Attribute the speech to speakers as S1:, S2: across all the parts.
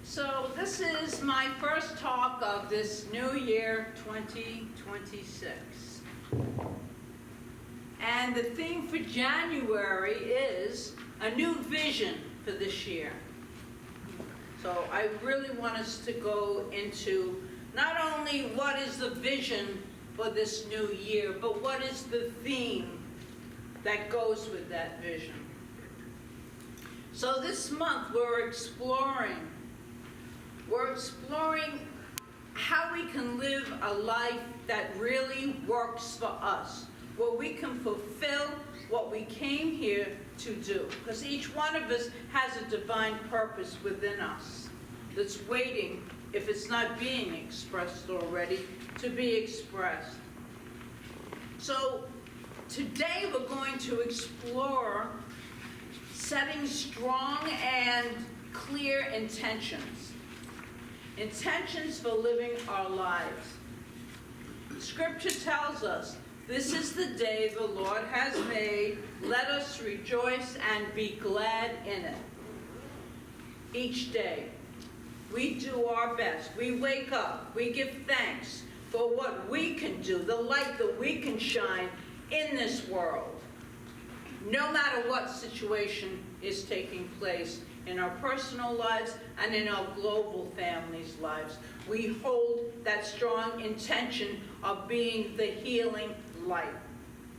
S1: So this is my first talk of this new year, 2026. And the theme for January is a new vision for this year. So I really want us to go into not only what is the vision for this new year, but what is the theme that goes with that vision. So this month we're exploring how we can live a life that really works for us, where we can fulfill what we came here to do. Because each one of us has a divine purpose within us that's waiting, if it's not being expressed already, to be expressed. So today we're going to explore setting strong and clear intentions. Intentions for living our lives. Scripture tells us, this is the day the Lord has made. Let us rejoice and be glad in it. Each day, we do our best. We wake up. We give thanks for what we can do, the light that we can shine in this world. No matter what situation is taking place in our personal lives and in our global families' lives, we hold that strong intention of being the healing light.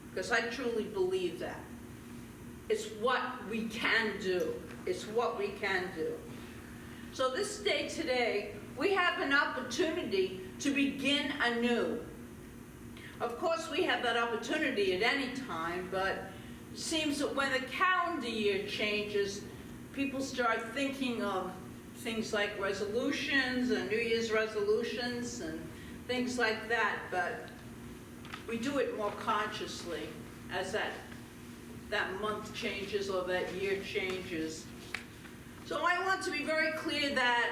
S1: Because I truly believe that. It's what we can do. It's what we can do. So this day today, we have an opportunity to begin anew. Of course, we have that opportunity at any time, but it seems that when the calendar year changes, people start thinking of things like resolutions and New Year's resolutions and things like that, but we do it more consciously as that month changes or that year changes. So I want to be very clear that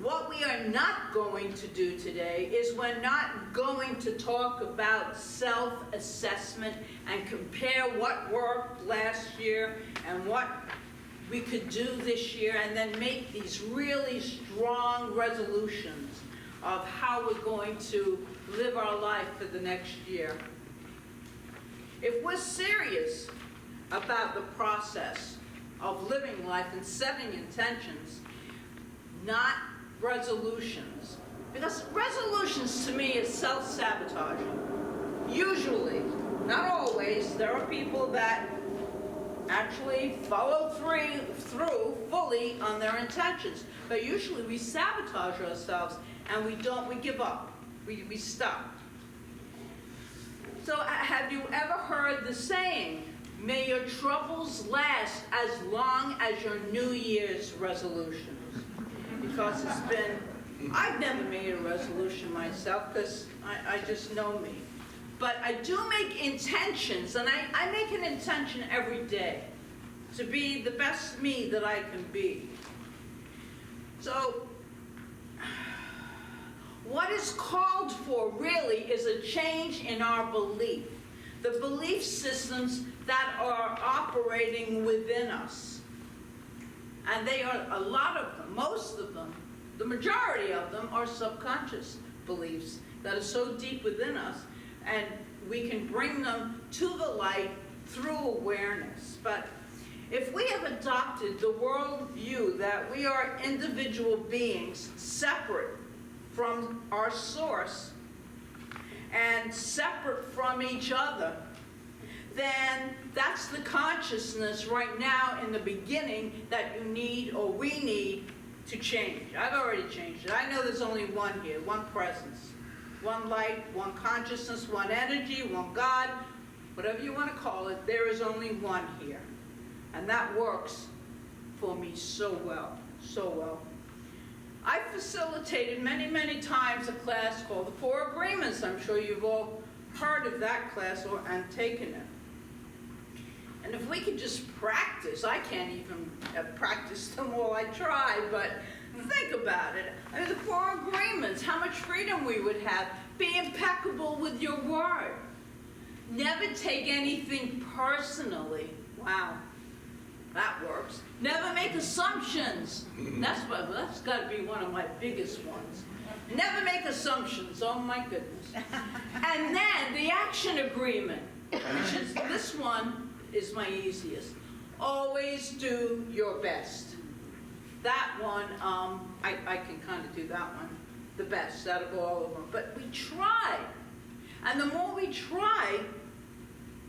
S1: what we are not going to do today is we're not going to talk about self-assessment and compare what worked last year and what we could do this year, and then make these really strong resolutions of how we're going to live our life for the next year. If we're serious about the process of living life and setting intentions, not resolutions, because resolutions to me is self-sabotaging. Usually, not always, there are people that actually follow through fully on their intentions. But usually we sabotage ourselves and we give up. We stop. So have you ever heard the saying, may your troubles last as long as your New Year's resolutions? Because I've never made a resolution myself because I just know me. But I do make intentions, and I make an intention every day to be the best me that I can be. So, what is called for really is a change in our belief. The belief systems that are operating within us. And they are, a lot of them, most of them, the majority of them are subconscious beliefs that are so deep within us. And we can bring them to the light through awareness. But if we have adopted the worldview that we are individual beings separate from our source and separate from each other, then that's the consciousness right now in the beginning that you need, or we need, to change. I've already changed it. I know there's only one here, one presence. One light, one consciousness, one energy, one God, whatever you want to call it, there is only one here. And that works for me so well, so well. I facilitated many, many times a class called the Four Agreements. I'm sure you've all heard of that class and taken it. And if we could just practice, I can't even practice them all, I try, but think about it. I mean, the Four Agreements, how much freedom we would have. Be impeccable with your word. Never take anything personally. Wow. That works. Never make assumptions. That's got to be one of my biggest ones. Never make assumptions. Oh my goodness. And then the action agreement. This one is my easiest. Always do your best. That one, I can kind of do that one the best out of all of them. But we try. And the more we try,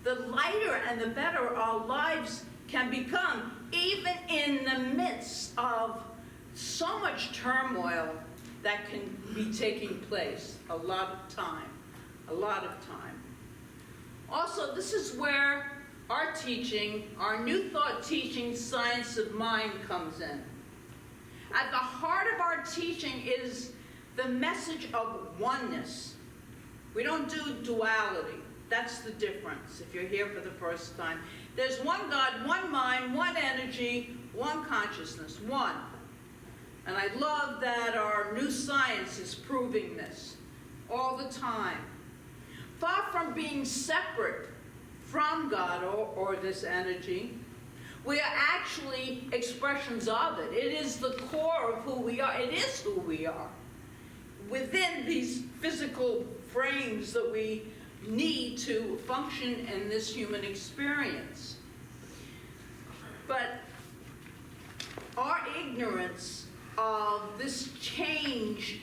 S1: the lighter and the better our lives can become, even in the midst of so much turmoil that can be taking place. A lot of time. Also, this is where our teaching, our New Thought teaching, Science of Mind, comes in. At the heart of our teaching is the message of oneness. We don't do duality. That's the difference if you're here for the first time. There's one God, one mind, one energy, one consciousness, one. And I love that our new science is proving this all the time. Far from being separate from God or this energy, we are actually expressions of it. It is the core of who we are. It is who we are. Within these physical frames that we need to function in this human experience. But our ignorance of this change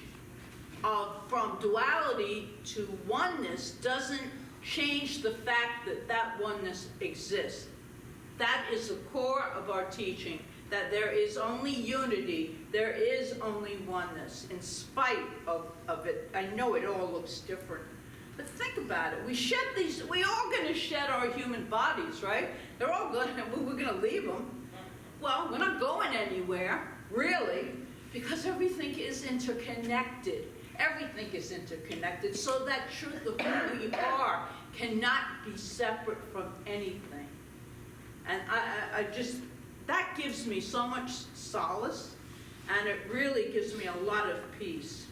S1: from duality to oneness doesn't change the fact that that oneness exists. That is the core of our teaching, that there is only unity, there is only oneness, in spite of it. I know it all looks different. But think about it. We're all going to shed our human bodies, right? We're going to leave them. Well, we're not going anywhere, really, because everything is interconnected. Everything is interconnected, so that truth of who we are cannot be separate from anything. And that gives me so much solace, and it really gives me a lot of peace.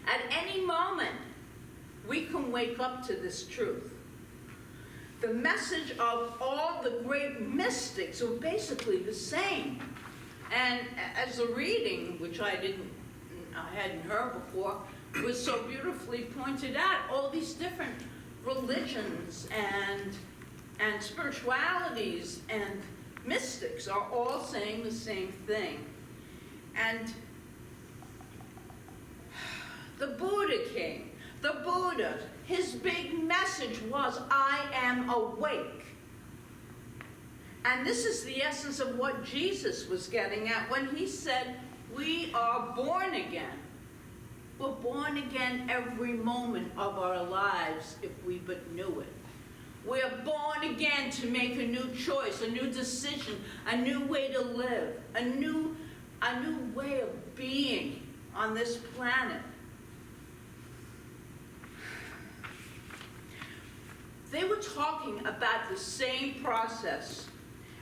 S1: At any moment, we can wake up to this truth. The message of all the great mystics were basically the same. And as the reading, which I hadn't heard before, was so beautifully pointed out, all these different religions and spiritualities and mystics are all saying the same thing. And the Buddha came. The Buddha, his big message was, I am awake. And this is the essence of what Jesus was getting at when he said, we are born again. We're born again every moment of our lives if we but knew it. We're born again to make a new choice, a new decision, a new way to live, a new way of being on this planet. They were talking about the same process.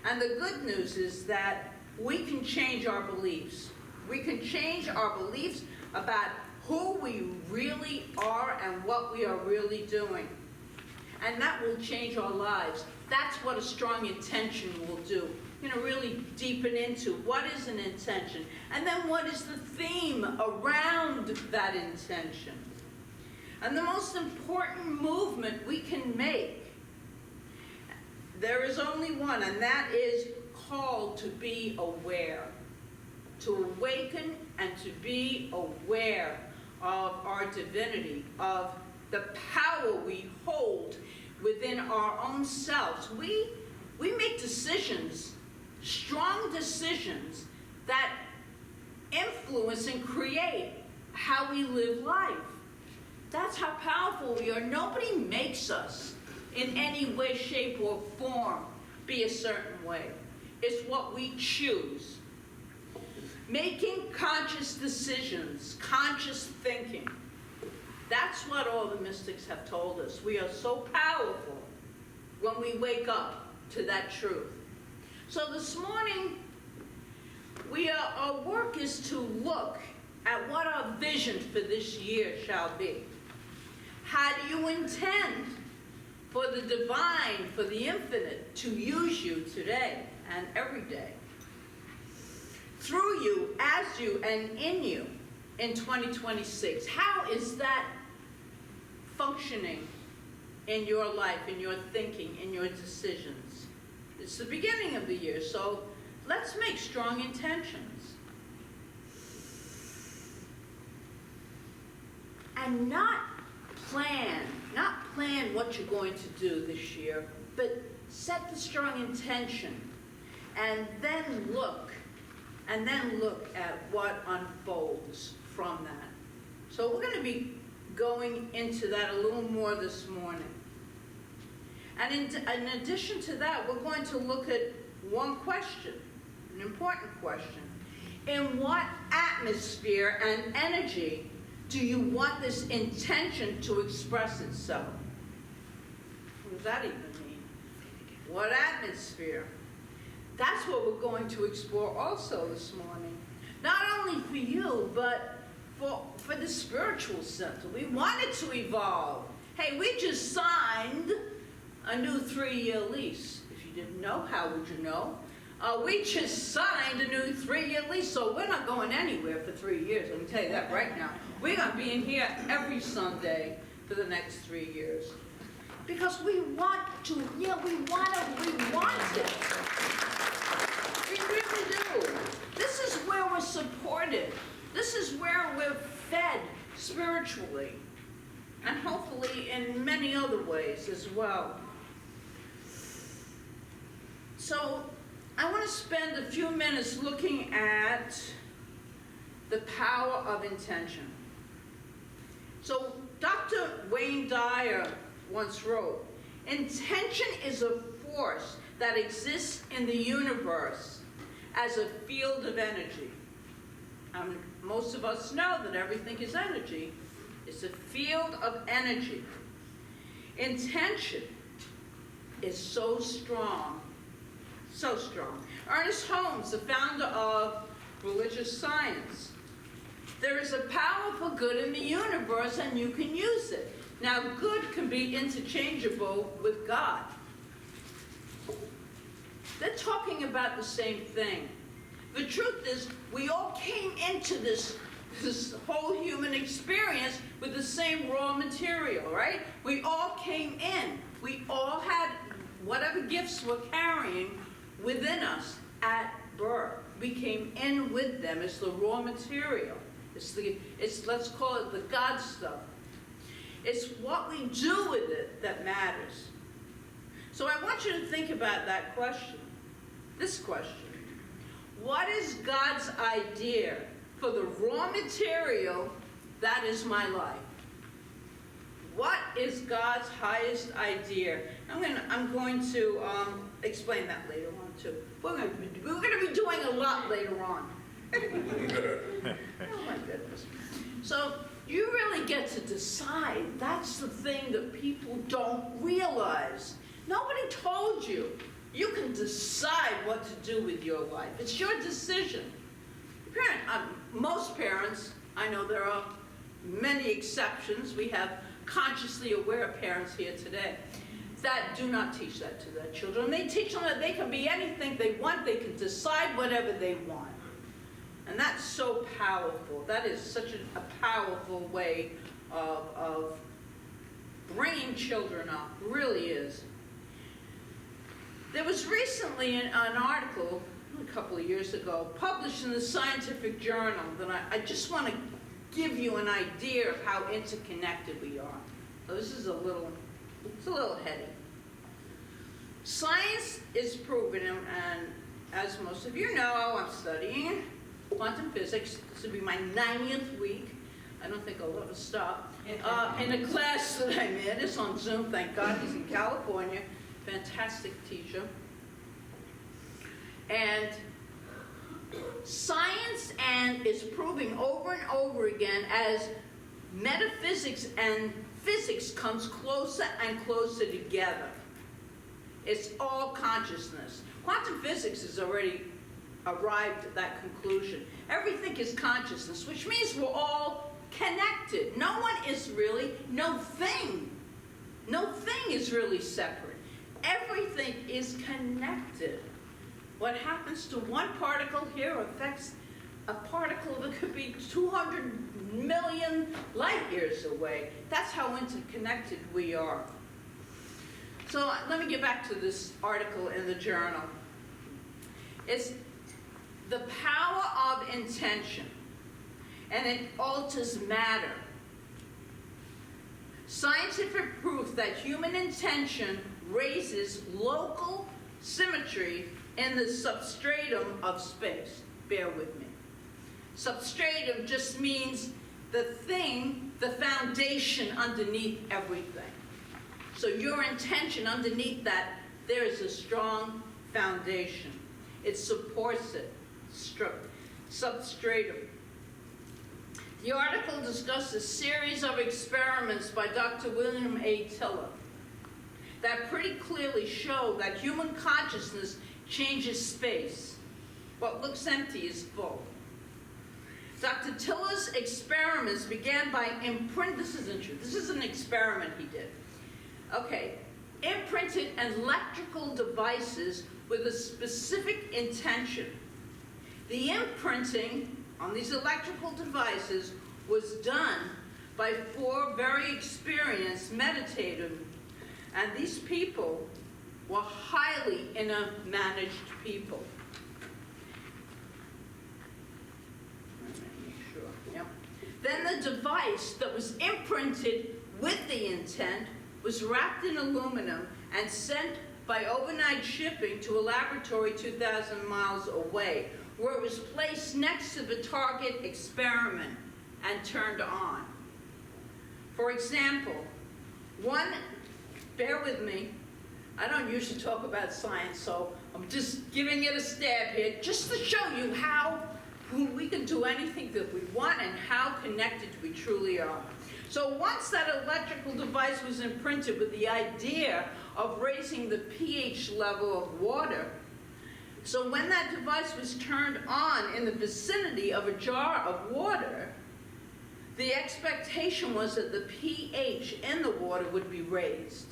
S1: And the good news is that we can change our beliefs. We can change our beliefs about who we really are and what we are really doing. And that will change our lives. That's what a strong intention will do. Really deepen into what is an intention, and then what is the theme around that intention. And the most important movement we can make, there is only one, and that is called to be aware. To awaken and to be aware of our divinity, of the power we hold within our own selves. We make decisions, strong decisions, that influence and create how we live life. That's how powerful we are. Nobody makes us in any way, shape, or form be a certain way. It's what we choose. Making conscious decisions, conscious thinking. That's what all the mystics have told us. We are so powerful when we wake up to that truth. So this morning, our work is to look at what our vision for this year shall be. How do you intend for the divine, for the infinite to use you today and every day. Through you, as you, and in you in 2026. How is that functioning in your life, in your thinking, in your decisions? It's the beginning of the year, so let's make strong intentions. And not plan what you're going to do this year, but set the strong intention and then look at what unfolds from that. So we're going to be going into that a little more this morning. And in addition to that, we're going to look at one question, an important question. In what atmosphere and energy do you want this intention to express itself? What does that even mean? What atmosphere? That's what we're going to explore also this morning. Not only for you, but for the spiritual center. We want it to evolve. Hey, we just signed a new 3-year lease. If you didn't know, how would you know? We just signed a new 3-year lease, so we're not going anywhere for 3 years. I can tell you that right now. We're going to be in here every Sunday for the next 3 years. Because we want to, we want it. We really do. This is where we're supported. This is where we're fed spiritually. And hopefully in many other ways as well. So I want to spend a few minutes looking at the power of intention. So Dr. Wayne Dyer once wrote, intention is a force that exists in the universe as a field of energy. Most of us know that everything is energy. It's a field of energy. Intention is so strong, so strong. Ernest Holmes, the founder of religious science. There is a power for good in the universe and you can use it. Now, good can be interchangeable with God. They're talking about the same thing. The truth is, we all came into this whole human experience with the same raw material, right? We all came in. We all had whatever gifts we're carrying within us at birth. We came in with them. It's the raw material. It's let's call it the God stuff. It's what we do with it that matters. So I want you to think about that question. This question. What is God's idea for the raw material that is my life? What is God's highest idea? I'm going to explain that later on too. We're going to be doing a lot later on. Oh my goodness. So you really get to decide. That's the thing that people don't realize. Nobody told you. You can decide what to do with your life. It's your decision. Most parents, I know there are many exceptions. We have consciously aware parents here today that do not teach that to their children. They teach them that they can be anything they want. They can decide whatever they want. And that's so powerful. That is such a powerful way of bringing children up. It really is. There was recently an article, a couple of years ago, published in the Scientific Journal that I just want to give you an idea of how interconnected we are. So this is it's a little heady. Science is proven, and as most of you know, I'm studying quantum physics. This will be my 90th week. I don't think I'll ever stop. In a class that I'm in, it's on Zoom, thank God. He's in California. Fantastic teacher. And science is proving over and over again as metaphysics and physics comes closer and closer together. It's all consciousness. Quantum physics has already arrived at that conclusion. Everything is consciousness, which means we're all connected. No one is really, no thing No thing is really separate. Everything is connected. What happens to one particle here affects a particle that could be 200 million light years away. That's how interconnected we are. So let me get back to this article in the journal. It's the power of intention, and it alters matter. Scientific proof that human intention raises local symmetry in the substratum of space. Bear with me. Substratum just means the thing, the foundation underneath everything. So your intention underneath that, there is a strong foundation. It supports it. Substratum. The article discussed a series of experiments by Dr. William A. Tiller that pretty clearly show that human consciousness changes space. What looks empty is full. Dr. Tiller's experiments began by this isn't true. This is an experiment he did. Okay, imprinted electrical devices with a specific intention. The imprinting on these electrical devices was done by 4 very experienced meditators, and these people were highly managed people. Yep. Then the device that was imprinted with the intent was wrapped in aluminum and sent by overnight shipping to a laboratory 2,000 miles away, where it was placed next to the target experiment and turned on. For example, bear with me, I don't usually talk about science, so I'm just giving it a stab here, just to show you how we can do anything that we want and how connected we truly are. So once that electrical device was imprinted with the idea of raising the pH level of water, so when that device was turned on in the vicinity of a jar of water, the expectation was that the pH in the water would be raised.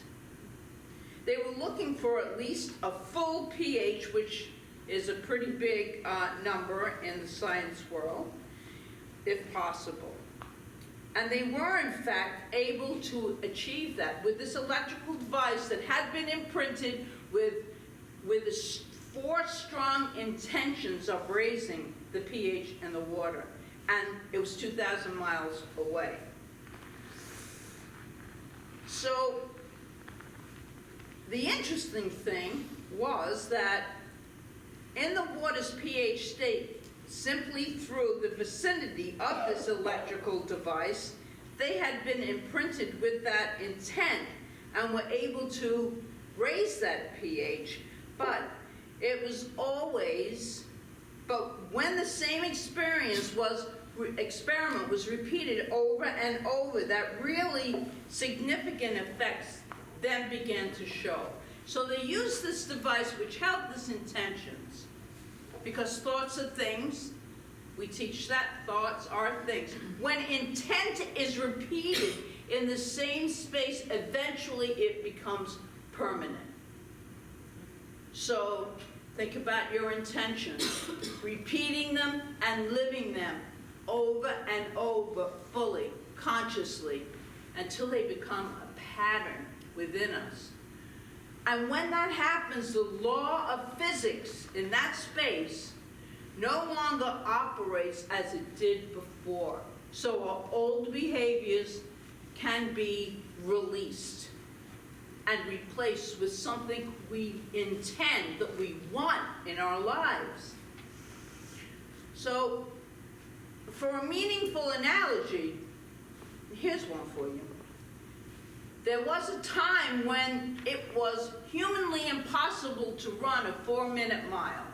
S1: They were looking for at least a full pH, which is a pretty big number in the science world, if possible. And they were, in fact, able to achieve that with this electrical device that had been imprinted with 4 strong intentions of raising the pH in the water. And it was 2,000 miles away. So the interesting thing was that in the water's pH state, simply through the vicinity of this electrical device, they had been imprinted with that intent and were able to raise that pH. But when the same experiment was repeated over and over, that really significant effects then began to show. So they used this device which held these intentions, because thoughts are things. We teach that thoughts are things. When intent is repeated in the same space, eventually it becomes permanent. So think about your intentions, repeating them and living them over and over fully, consciously, until they become a pattern within us. And when that happens, the law of physics in that space no longer operates as it did before. So our old behaviors can be released and replaced with something we intend, that we want in our lives. So for a meaningful analogy, here's one for you. There was a time when it was humanly impossible to run a 4-minute mile.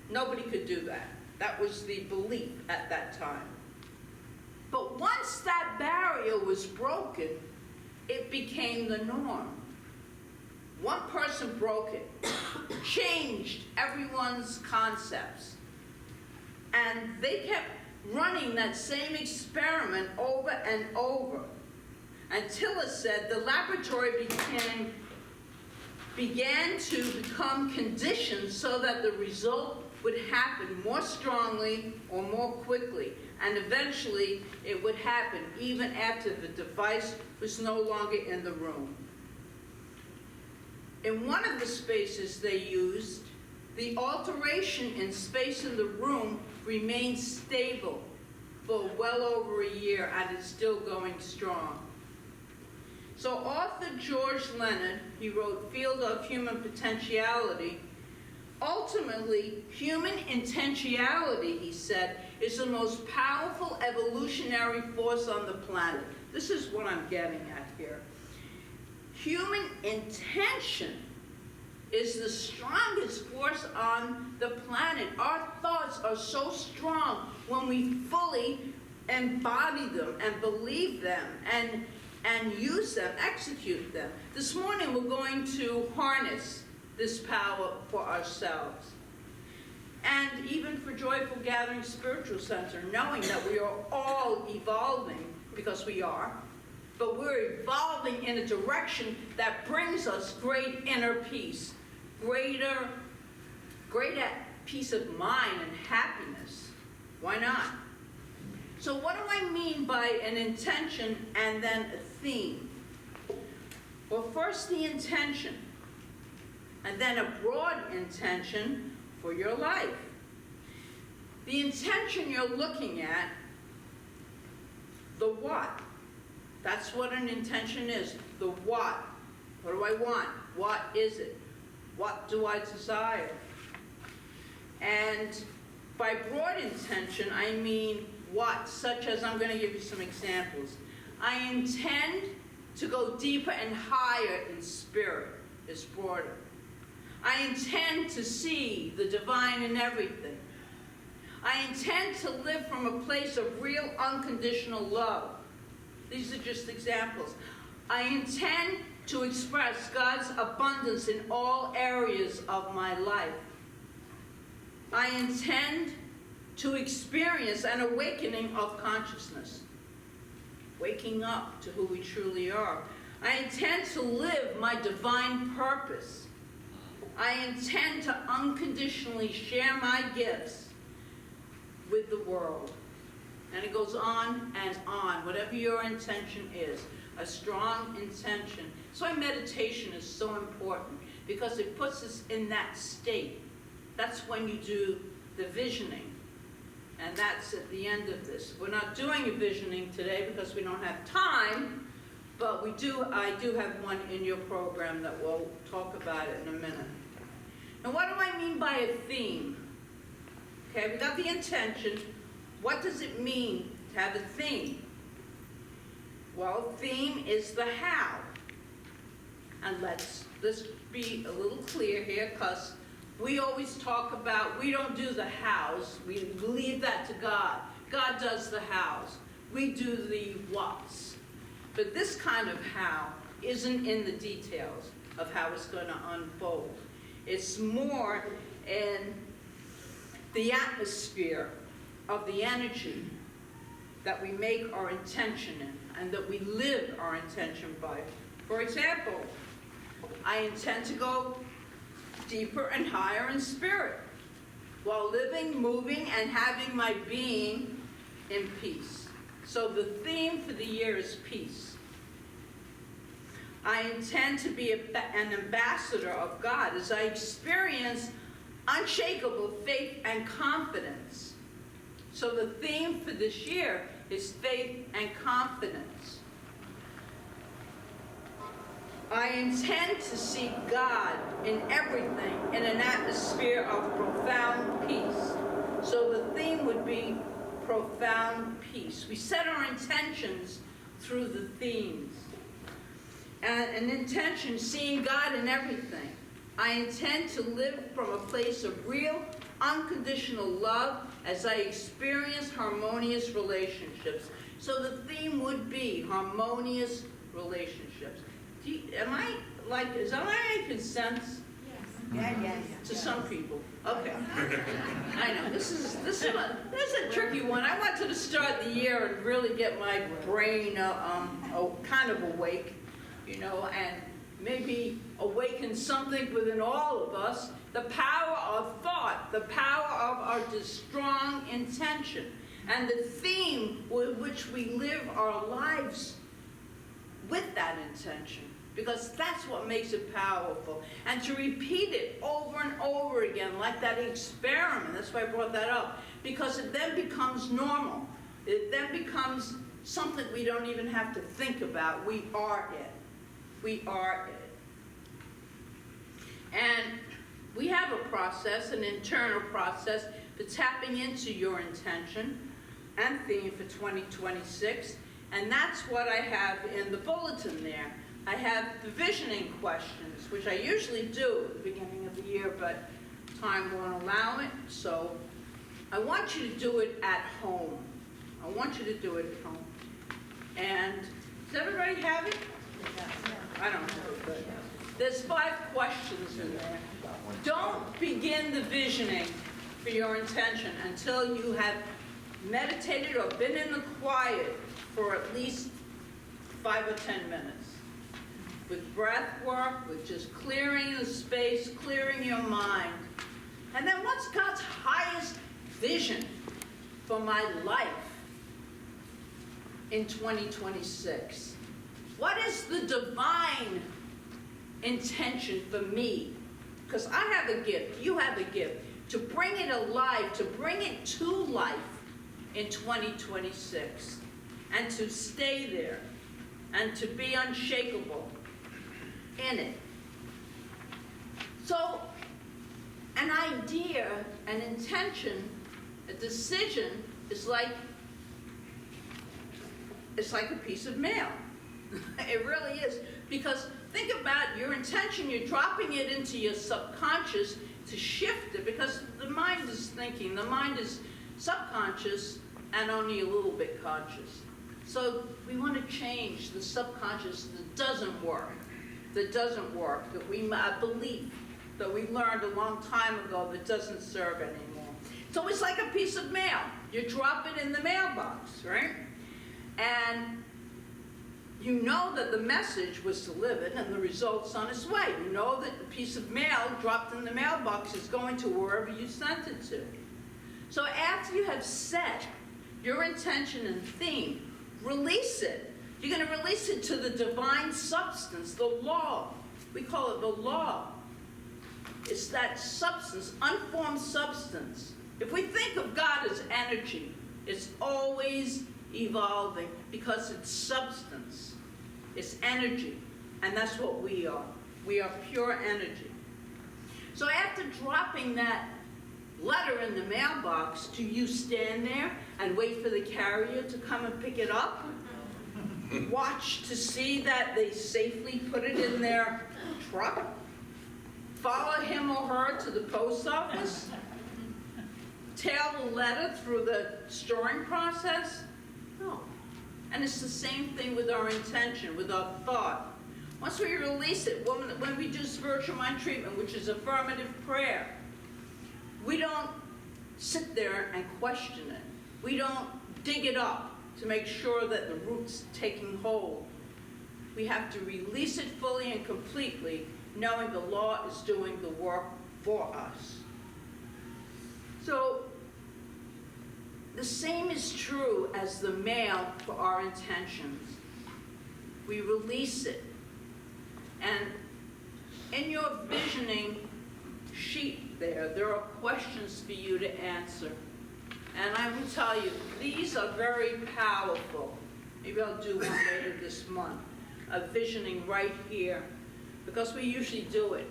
S1: Nobody could do that. That was the belief at that time. But once that barrier was broken, it became the norm. One person broke it, changed everyone's concepts. And they kept running that same experiment over and over. And Tiller said the laboratory began to become conditioned so that the result would happen more strongly or more quickly, and eventually it would happen even after the device was no longer in the room. In one of the spaces they used, the alteration in space in the room remained stable for well over a year, and it's still going strong. So author George Leonard, he wrote Field of Human Potentiality. Ultimately, human intentionality, he said, is the most powerful evolutionary force on the planet. This is what I'm getting at here. Human intention is the strongest force on the planet. Our thoughts are so strong when we fully embody them and believe them and use them, execute them. This morning we're going to harness this power for ourselves. And even for Joyful Gathering Spiritual Center, knowing that we are all evolving, because we are, but we're evolving in a direction that brings us great inner peace, greater peace of mind and happiness. Why not? So what do I mean by an intention and then a theme? Well, first the intention, and then a broad intention for your life. The intention you're looking at, the what. That's what an intention is, the what. What do I want? What is it? What do I desire? And by broad intention, I mean what, such as, I'm going to give you some examples. I intend to go deeper and higher in spirit, is broader. I intend to see the divine in everything. I intend to live from a place of real unconditional love. These are just examples. I intend to express God's abundance in all areas of my life. I intend to experience an awakening of consciousness, waking up to who we truly are. I intend to live my divine purpose. I intend to unconditionally share my gifts with the world. And it goes on and on, whatever your intention is, a strong intention. So why meditation is so important, because it puts us in that state. That's when you do the visioning. And that's at the end of this. We're not doing a visioning today because we don't have time, but I do have one in your program that we'll talk about it in a minute. And what do I mean by a theme? Okay, we got the intention. What does it mean to have a theme? Well, theme is the how. And let's be a little clear here, because we always talk about, we don't do the hows, we leave that to God. God does the hows. We do the whats. But this kind of how isn't in the details of how it's going to unfold. It's more in the atmosphere of the energy that we make our intention in and that we live our intention by. For example, I intend to go deeper and higher in spirit while living, moving, and having my being in peace. So the theme for the year is peace. I intend to be an ambassador of God as I experience unshakable faith and confidence. So the theme for this year is faith and confidence. I intend to seek God in everything in an atmosphere of profound peace. So the theme would be profound peace. We set our intentions through the themes. And an intention, seeing God in everything. I intend to live from a place of real, unconditional love as I experience harmonious relationships. So the theme would be harmonious relationships. Is that making sense?
S2: Yes. Yeah.
S1: To some people. Okay. I know, this is a tricky one. I wanted to start the year and really get my brain kind of awake, and maybe awaken something within all of us. The power of thought, the power of our strong intention, and the theme with which we live our lives with that intention. Because that's what makes it powerful. And to repeat it over and over again, like that experiment, that's why I brought that up, because it then becomes normal. It then becomes something we don't even have to think about. We are it. We are it. And we have a process, an internal process for tapping into your intention and theme for 2026. And that's what I have in the bulletin there. I have the visioning questions, which I usually do at the beginning of the year, but time won't allow it. So I want you to do it at home. I want you to do it at home. And does everybody have it? I don't have it, but there's 5 questions in there. Don't begin the visioning for your intention until you have meditated or been in the quiet for at least 5 or 10 minutes. With breath work, with just clearing the space, clearing your mind. And then what's God's highest vision for my life in 2026? What is the divine intention for me? Because I have a gift, you have a gift, to bring it alive, to bring it to life in 2026, and to stay there, and to be unshakable in it. So, an idea, an intention, a decision is like a piece of mail. It really is. Because think about your intention, you're dropping it into your subconscious to shift it, because the mind is thinking, the mind is subconscious and only a little bit conscious. So we want to change the subconscious that doesn't work, that a belief that we learned a long time ago that doesn't serve anymore. It's always like a piece of mail. You drop it in the mailbox, right? And you know that the message was delivered and the result's on its way. You know that the piece of mail dropped in the mailbox is going to wherever you sent it to. So after you have set your intention and theme, release it. You're going to release it to the divine substance, the law. We call it the law. It's that substance, unformed substance. If we think of God as energy, it's always evolving because it's substance. It's energy. And that's what we are. We are pure energy. So after dropping that letter in the mailbox, do you stand there and wait for the carrier to come and pick it up? Watch to see that they safely put it in their truck? Follow him or her to the post office? Tail the letter through the storing process? No. And it's the same thing with our intention, with our thought. Once we release it, when we do spiritual mind treatment, which is affirmative prayer, we don't sit there and question it. We don't dig it up to make sure that the root's taking hold. We have to release it fully and completely, knowing the law is doing the work for us. So, the same is true as the mail for our intentions. We release it. And in your visioning sheet there are questions for you to answer. And I will tell you, these are very powerful. Maybe I'll do one later this month, a visioning right here, because we usually do it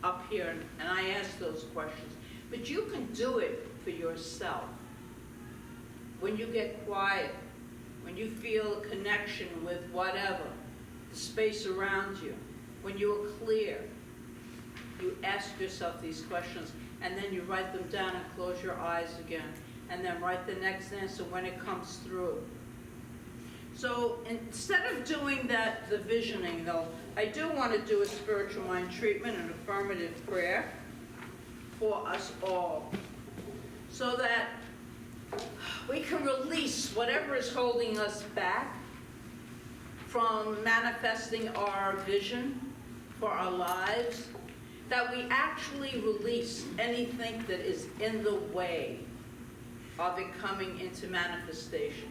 S1: up here, and I ask those questions. But you can do it for yourself. When you get quiet, when you feel a connection with whatever, the space around you, when you are clear, you ask yourself these questions, and then you write them down and close your eyes again, and then write the next answer when it comes through. So instead of doing the visioning though, I do want to do a spiritual mind treatment and affirmative prayer for us all, so that we can release whatever is holding us back from manifesting our vision for our lives, that we actually release anything that is in the way of it coming into manifestation.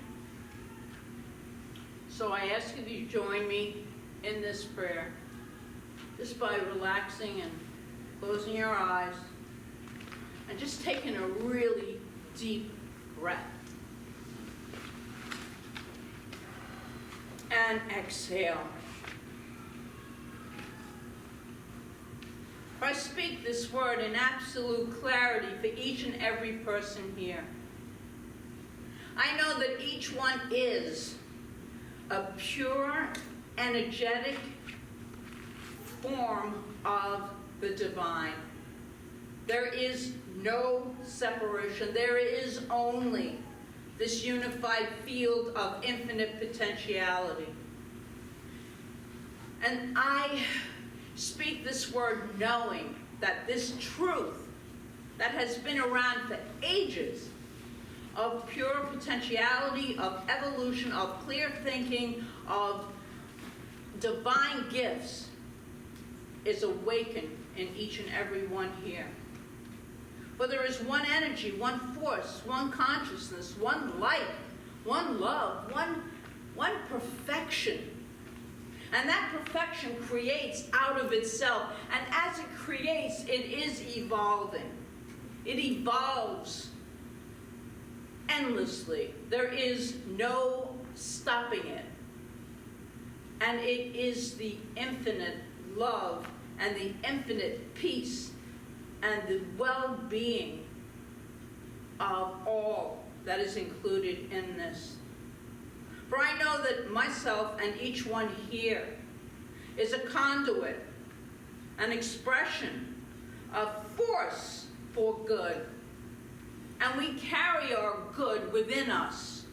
S1: So I ask you to join me in this prayer, just by relaxing and closing your eyes and just taking a really deep breath. And exhale. I speak this word in absolute clarity for each and every person here. I know that each one is a pure, energetic form of the divine. There is no separation. There is only this unified field of infinite potentiality. And I speak this word knowing that this truth that has been around for ages of pure potentiality, of evolution, of clear thinking, of divine gifts is awakened in each and every one here. For there is one energy, one force, one consciousness, one light, one love, one perfection. And that perfection creates out of itself. And as it creates, it is evolving. It evolves endlessly. There is no stopping it. And it is the infinite love and the infinite peace and the well-being of all that is included in this. For I know that myself and each one here is a conduit, an expression of force for good. And we carry our good within us.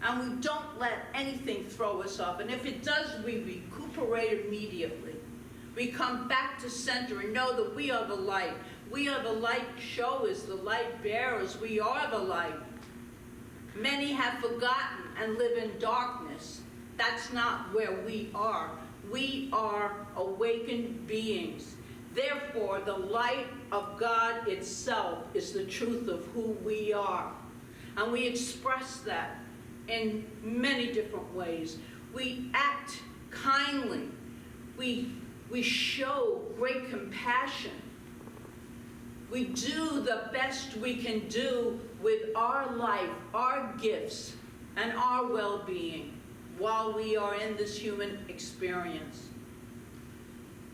S1: And we don't let anything throw us off. And if it does, we recuperate immediately. We come back to center and know that we are the light. We are the light showers, the light bearers. We are the light. Many have forgotten and live in darkness. That's not where we are. We are awakened beings. Therefore, the light of God itself is the truth of who we are. And we express that in many different ways. We act kindly. We show great compassion. We do the best we can do with our life, our gifts, and our well-being while we are in this human experience.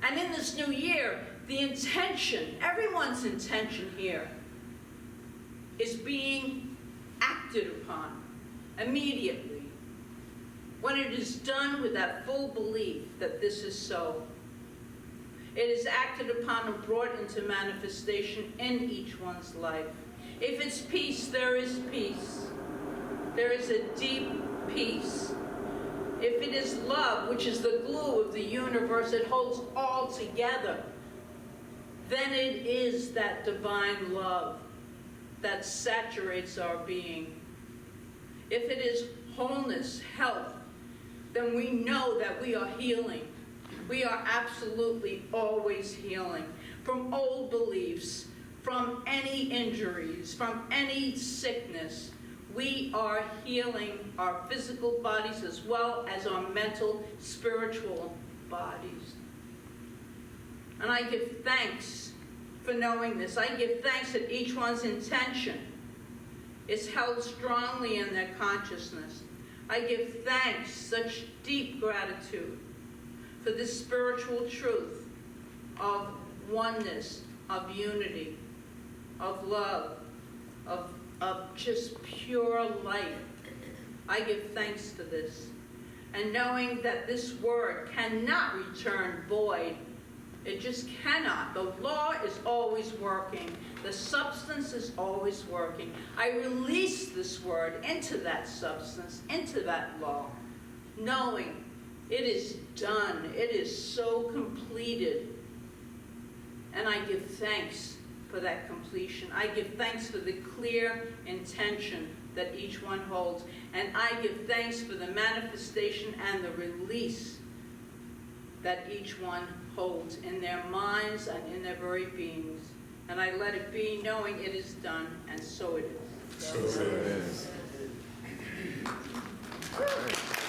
S1: And in this new year, the intention, everyone's intention here, is being acted upon immediately when it is done with that full belief that this is so. It is acted upon and brought into manifestation in each one's life. If it's peace, there is peace. There is a deep peace. If it is love, which is the glue of the universe, it holds all together, then it is that divine love that saturates our being. If it is wholeness, health, then we know that we are healing. We are absolutely always healing from old beliefs, from any injuries, from any sickness. We are healing our physical bodies as well as our mental, spiritual bodies. And I give thanks for knowing this. I give thanks that each one's intention is held strongly in their consciousness. I give thanks, such deep gratitude, for this spiritual truth of oneness, of unity, of love, of just pure light. I give thanks to this. And knowing that this word cannot return void, it just cannot. The law is always working. The substance is always working. I release this word into that substance, into that law, knowing It is done. It is so completed. And I give thanks for that completion. I give thanks for the clear intention that each one holds. And I give thanks for the manifestation and the release that each one holds in their minds and in their very beings. And I let it be, knowing it is done, and so it is.
S2: So it is.